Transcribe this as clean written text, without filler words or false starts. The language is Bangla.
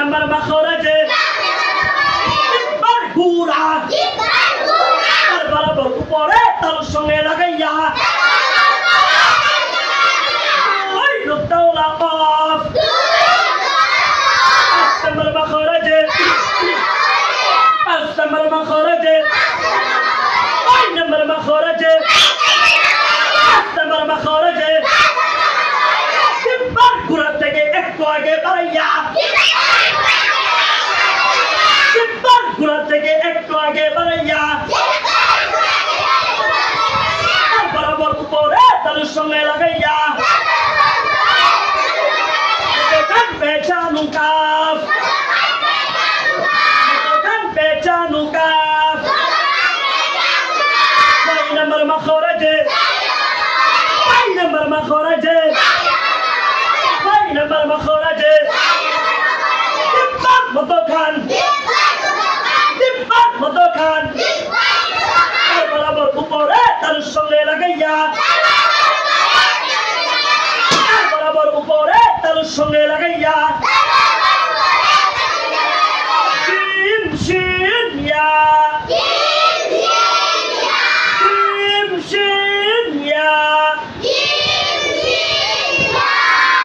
নম্বর মাখরাজে ঘুরা তার বরাবর উপরে তার সঙ্গে লাগাইয়া ওই রুদ্দাউলা কফ 5 নম্বর মাখরাজে 5 নম্বর মাখরাজে 5 নম্বর মাখরাজে 5 নম্বর মাখরাজে সিম্বার ঘুরা থেকে একটু আগে বাড়াইয়া সিম্বার ঘুরা থেকে একটু আগে বাড়াইয়া বরাবর উপরে তার সঙ্গে লাগাইয়া পেছানো কাফ পেছানো কাফ 6 নম্বর মাখরাজে 5 নম্বর মাখরাজে 5 নম্বর মাখরাজে সিম্বার মতো খান সিম্বার মতো খান বরাবর উপরে তার সঙ্গে লাগাইয়া বরাবর উপরে তার সঙ্গে লাগাইয়া